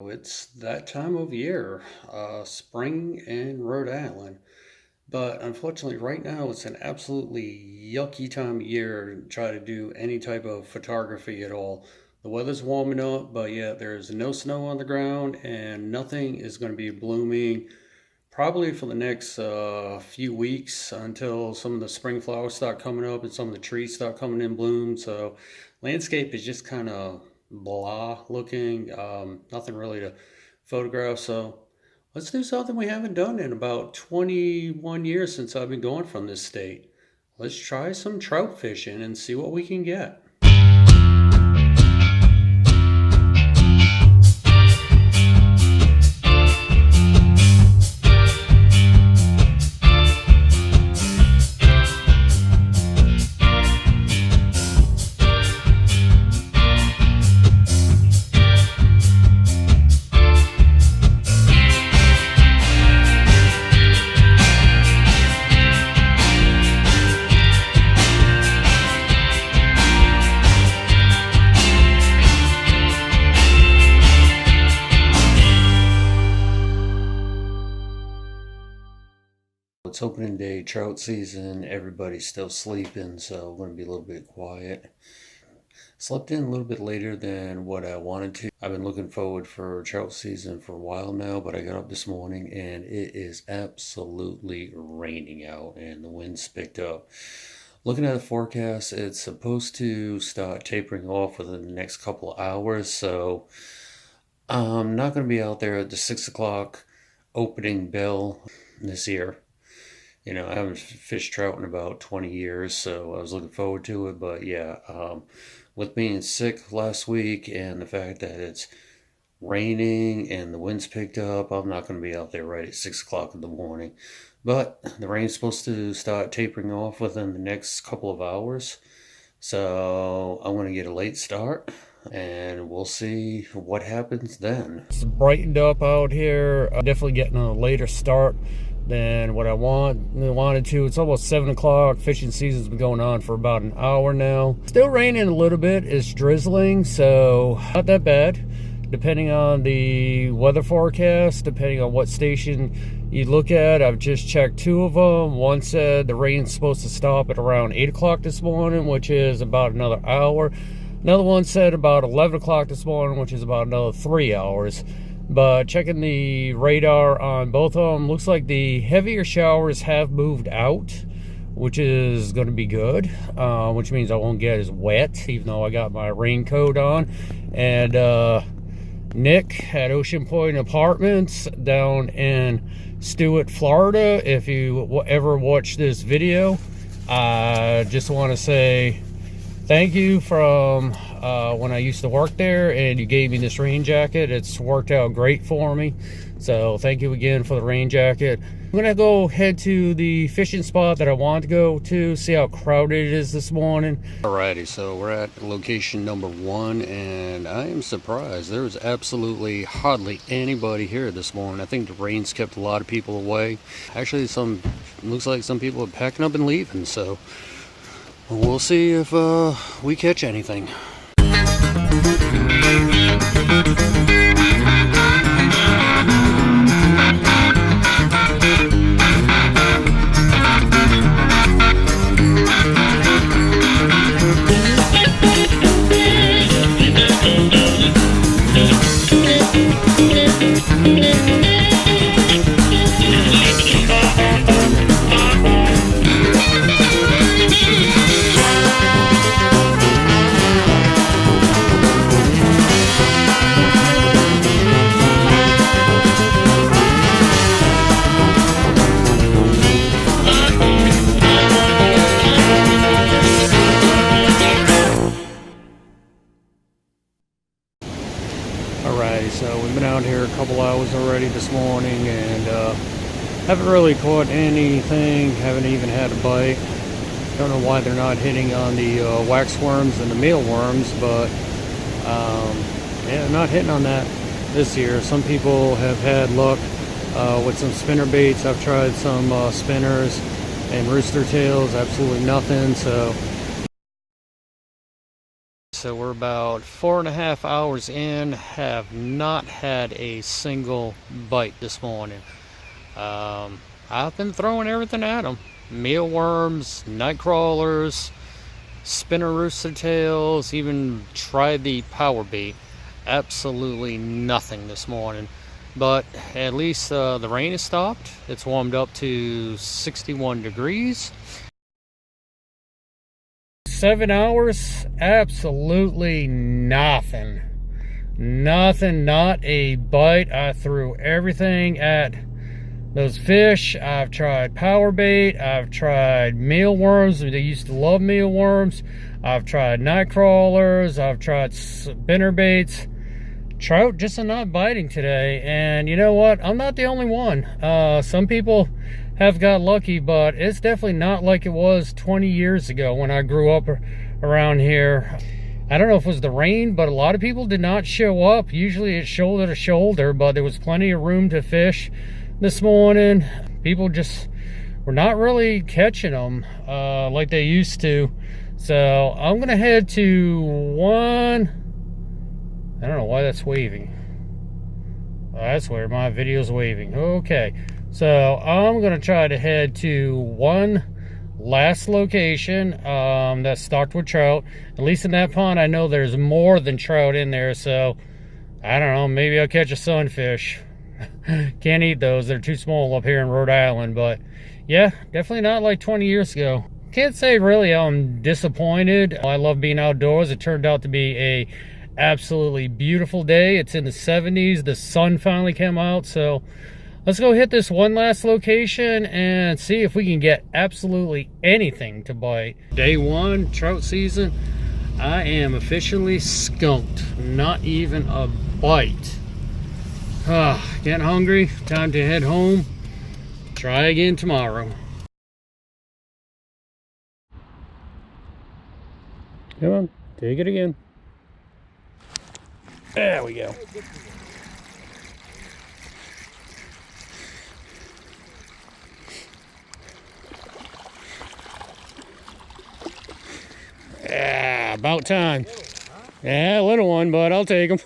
It's that time of year, spring in Rhode Island. But unfortunately, right now it's an absolutely yucky time of year to try to do any type of photography at all. The weather's warming up, but yet there's no snow on the ground and nothing is going to be blooming probably for the next few weeks until some of the spring flowers start coming up and some of the trees start coming in bloom. So, landscape is just kind of blah looking, nothing really to photograph. So, let's do something we haven't done in about 21 years since I've been going from this state. Let's try some trout fishing and see what we can get. It's opening day, trout season. Everybody's still sleeping, so we're going to be a little bit quiet. Slept in a little bit later than what I wanted to. I've been looking forward for trout season for a while now, but I got up this morning and it is absolutely raining out and the wind's picked up. Looking at the forecast, it's supposed to start tapering off within the next couple of hours, so I'm not going to be out there at the 6 o'clock opening bell this year. I haven't fished trout in about 20 years, so I was looking forward to it. But yeah, with being sick last week and the fact that it's raining and the wind's picked up, I'm not going to be out there right at 6 o'clock in the morning. But the rain's supposed to start tapering off within the next couple of hours. So I'm going to get a late start and we'll see what happens then. It's brightened up out here. I'm definitely getting a later start than what I wanted to. It's almost 7 o'clock. Fishing season's been going on for about an hour now. Still raining a little bit. It's drizzling, so not that bad. Depending on the weather forecast, depending on what station you look at. I've just checked two of them. One said the rain's supposed to stop at around 8 o'clock this morning, which is about another hour. Another one said about 11 o'clock this morning, which is about another 3 hours. But checking the radar on both of them, looks like the heavier showers have moved out, which is going to be good, which means I won't get as wet, even though I got my raincoat on. And Nick at Ocean Point Apartments down in Stewart, Florida, if you ever watch this video, I just want to say thank you from when I used to work there, and you gave me this rain jacket. It's worked out great for me, so thank you again for the rain jacket. I'm gonna go head to the fishing spot that I want to go to, see how crowded it is this morning. Alrighty, so we're at location number 1, and I am surprised there was absolutely hardly anybody here this morning. I think the rain's kept a lot of people away. Actually, looks like some people are packing up and leaving, so we'll see if we catch anything. Alrighty, so we've been out here a couple hours already this morning and haven't really caught anything, haven't even had a bite. Don't know why they're not hitting on the wax worms and the mealworms, but yeah, not hitting on that this year. Some people have had luck with some spinner baits. I've tried some spinners and rooster tails, absolutely nothing. So So we're about 4.5 hours in, have not had a single bite this morning. I've been throwing everything at them. Mealworms, night crawlers, spinner rooster tails, even tried the power bait. Absolutely nothing this morning. But at least the rain has stopped. It's warmed up to 61 degrees. 7 hours, absolutely nothing. Nothing, not a bite. I threw everything at those fish. I've tried power bait. I've tried mealworms. They used to love mealworms. I've tried night crawlers. I've tried spinner baits. Trout just are not biting today. And you know what? I'm not the only one. Some people have got lucky, but it's definitely not like it was 20 years ago when I grew up around here. I don't know if it was the rain, but a lot of people did not show up. Usually it's shoulder to shoulder, but there was plenty of room to fish this morning. People just were not really catching them like they used to. So I'm gonna head to one. I don't know why that's waving. That's where my video's waving. Okay, so I'm gonna try to head to one last location that's stocked with trout. At least in that pond, I know there's more than trout in there. So I don't know, maybe I'll catch a sunfish. Can't eat those, they're too small up here in Rhode Island. But yeah, definitely not like 20 years ago. Can't say really I'm disappointed. I love being outdoors. It turned out to be a absolutely beautiful day. It's in the 70s. The sun finally came out. So let's go hit this one last location and see if we can get absolutely anything to bite. Day one, trout season. I am officially skunked. Not even a bite. Getting hungry. Time to head home. Try again tomorrow. Come on, take it again. There we go. Yeah, about time. Yeah, a little one, but I'll take them.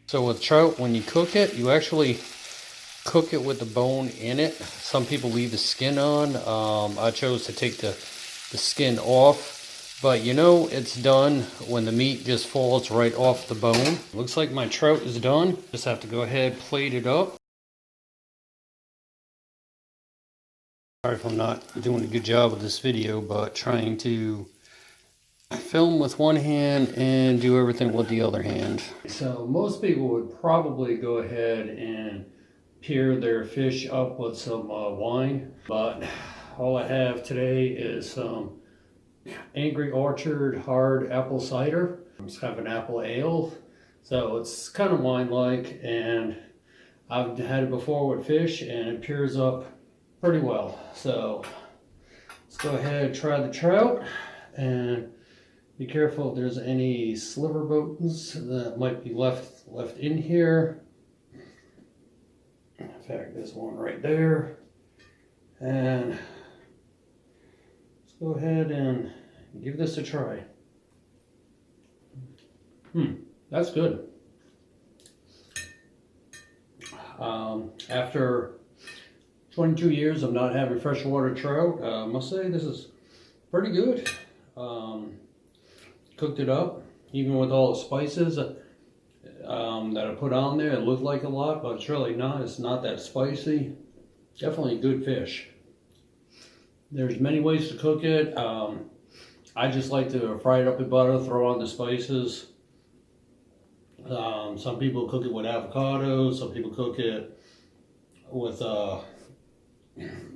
So with trout, when you cook it, you actually cook it with the bone in it. Some people leave the skin on. I chose to take the skin off. But you know it's done when the meat just falls right off the bone. Looks like my trout is done. Just have to go ahead, plate it up. Sorry if I'm not doing a good job with this video, but trying to film with one hand and do everything with the other hand. So most people would probably go ahead and pair their fish up with some wine, but all I have today is some Angry Orchard hard apple cider. I just have an apple ale, so it's kind of wine-like, and I've had it before with fish and it pairs up pretty well. So let's go ahead and try the trout, and be careful if there's any sliver bones that might be left in here. In fact, there's one right there. And let's go ahead and give this a try. That's good. After 22 years of not having freshwater trout, I must say this is pretty good. Cooked it up, even with all the spices that I put on there. It looked like a lot, but it's really not. It's not that spicy. Definitely good fish. There's many ways to cook it. I just like to fry it up in butter, throw on the spices. Some people cook it with avocado. Some people cook it with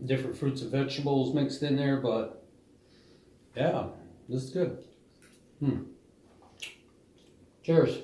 different fruits and vegetables mixed in there. But yeah, this is good. Cheers.